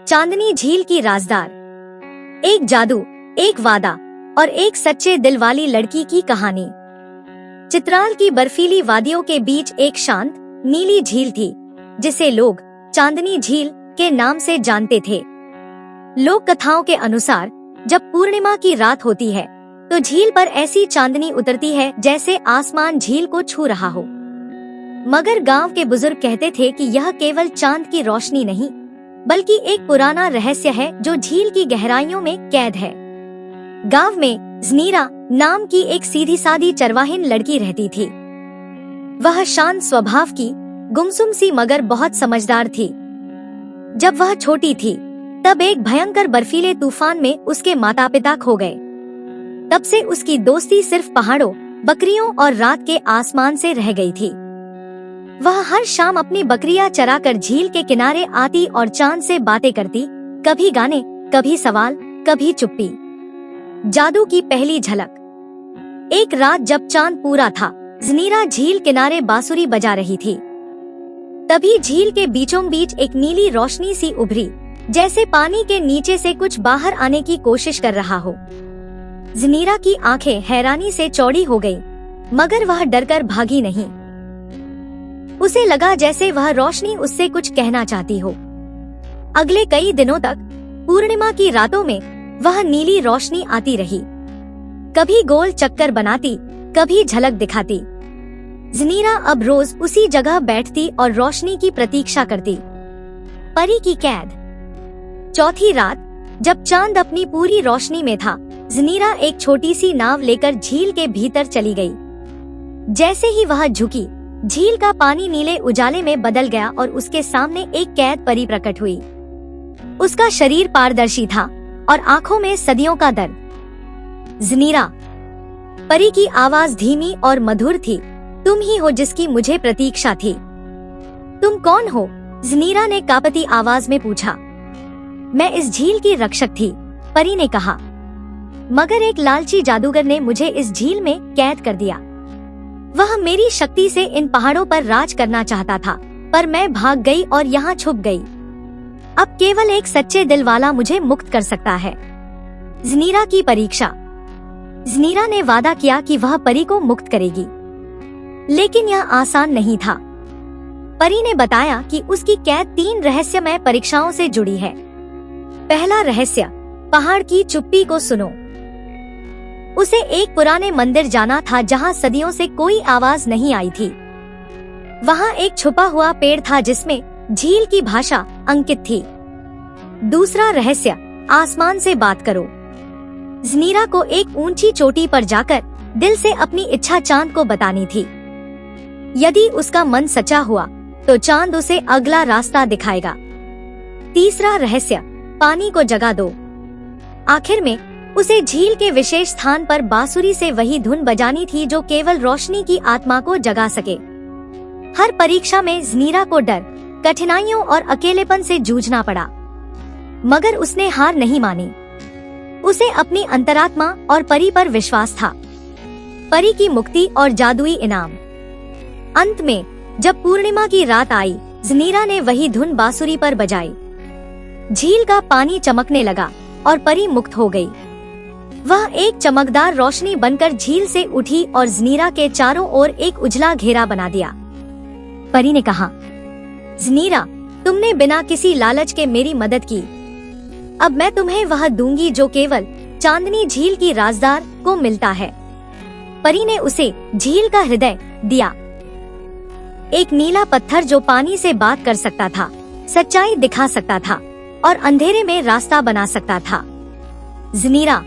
चांदनी झील की राजदार। एक जादू, एक वादा और एक सच्चे दिल वाली लड़की की कहानी। चित्राल की बर्फीली वादियों के बीच एक शांत नीली झील थी, जिसे लोग चांदनी झील के नाम से जानते थे। लोक कथाओं के अनुसार जब पूर्णिमा की रात होती है तो झील पर ऐसी चांदनी उतरती है जैसे आसमान झील को छू रहा हो। मगर गांव के बुजुर्ग कहते थे कि यह केवल चांद की रोशनी नहीं, बल्कि एक पुराना रहस्य है जो झील की गहराइयों में कैद है। गांव में ज़नीरा नाम की एक सीधी सादी चरवाहिन लड़की रहती थी। वह शांत स्वभाव की, गुमसुम सी मगर बहुत समझदार थी। जब वह छोटी थी तब एक भयंकर बर्फीले तूफान में उसके माता पिता खो गए। तब से उसकी दोस्ती सिर्फ पहाड़ों, बकरियों और रात के आसमान से रह गई थी। वह हर शाम अपनी बकरियां चराकर झील के किनारे आती और चांद से बातें करती, कभी गाने, कभी सवाल, कभी चुप्पी। जादू की पहली झलक। एक रात जब चांद पूरा था, ज़नीरा झील किनारे बांसुरी बजा रही थी। तभी झील के बीचों बीच एक नीली रोशनी सी उभरी, जैसे पानी के नीचे से कुछ बाहर आने की कोशिश कर रहा हो। ज़नीरा की आंखें हैरानी से चौड़ी हो गई, मगर वह डरकर भागी नहीं। उसे लगा जैसे वह रोशनी उससे कुछ कहना चाहती हो। अगले कई दिनों तक पूर्णिमा की रातों में वह नीली रोशनी आती रही, कभी गोल चक्कर बनाती, कभी झलक दिखाती। ज़नीरा अब रोज उसी जगह बैठती और रोशनी की प्रतीक्षा करती। परी की कैद। चौथी रात जब चांद अपनी पूरी रोशनी में था, ज़नीरा एक छोटी सी नाव लेकर झील के भीतर चली गई। जैसे ही वह झुकी, झील का पानी नीले उजाले में बदल गया और उसके सामने एक कैद परी प्रकट हुई। उसका शरीर पारदर्शी था और आंखों में सदियों का दर्द। ज़नीरा। परी की आवाज धीमी और मधुर थी। तुम ही हो जिसकी मुझे प्रतीक्षा थी। तुम कौन हो? ज़नीरा ने कांपती आवाज में पूछा। मैं इस झील की रक्षक थी, परी ने कहा, मगर एक लालची जादूगर ने मुझे इस झील में कैद कर दिया। वह मेरी शक्ति से इन पहाड़ों पर राज करना चाहता था, पर मैं भाग गई और यहाँ छुप गई। अब केवल एक सच्चे दिल वाला मुझे मुक्त कर सकता है। ज़नीरा की परीक्षा। ज़नीरा ने वादा किया कि वह परी को मुक्त करेगी, लेकिन यह आसान नहीं था। परी ने बताया कि उसकी कैद 3 रहस्यमय परीक्षाओं से जुड़ी है। पहला रहस्य, पहाड़ की चुप्पी को सुनो। उसे एक पुराने मंदिर जाना था जहां सदियों से कोई आवाज नहीं आई थी। वहां एक छुपा हुआ पेड़ था जिसमें झील की भाषा अंकित थी। दूसरा रहस्य, आसमान से बात करो। ज़नीरा को एक ऊंची चोटी पर जाकर दिल से अपनी इच्छा चांद को बतानी थी। यदि उसका मन सच्चा हुआ तो चांद उसे अगला रास्ता दिखाएगा। तीसरा रहस्य, पानी को जगा दो। आखिर में उसे झील के विशेष स्थान पर बांसुरी से वही धुन बजानी थी जो केवल रोशनी की आत्मा को जगा सके। हर परीक्षा में ज़नीरा को डर, कठिनाइयों और अकेलेपन से जूझना पड़ा, मगर उसने हार नहीं मानी। उसे अपनी अंतरात्मा और परी पर विश्वास था। परी की मुक्ति और जादुई इनाम। अंत में जब पूर्णिमा की रात आई, ज़नीरा ने वही धुन बांसुरी पर बजाई। झील का पानी चमकने लगा और परी मुक्त हो गई। वह एक चमकदार रोशनी बनकर झील से उठी और ज़नीरा के चारों ओर एक उजला घेरा बना दिया। परी ने कहा, ज़नीरा, तुमने बिना किसी लालच के मेरी मदद की। अब मैं तुम्हें वह दूंगी जो केवल चांदनी झील की राजदार को मिलता है। परी ने उसे झील का हृदय दिया, एक नीला पत्थर जो पानी से बात कर सकता था, सच्चाई दिखा सकता था और अंधेरे में रास्ता बना सकता था। ज़नीरा,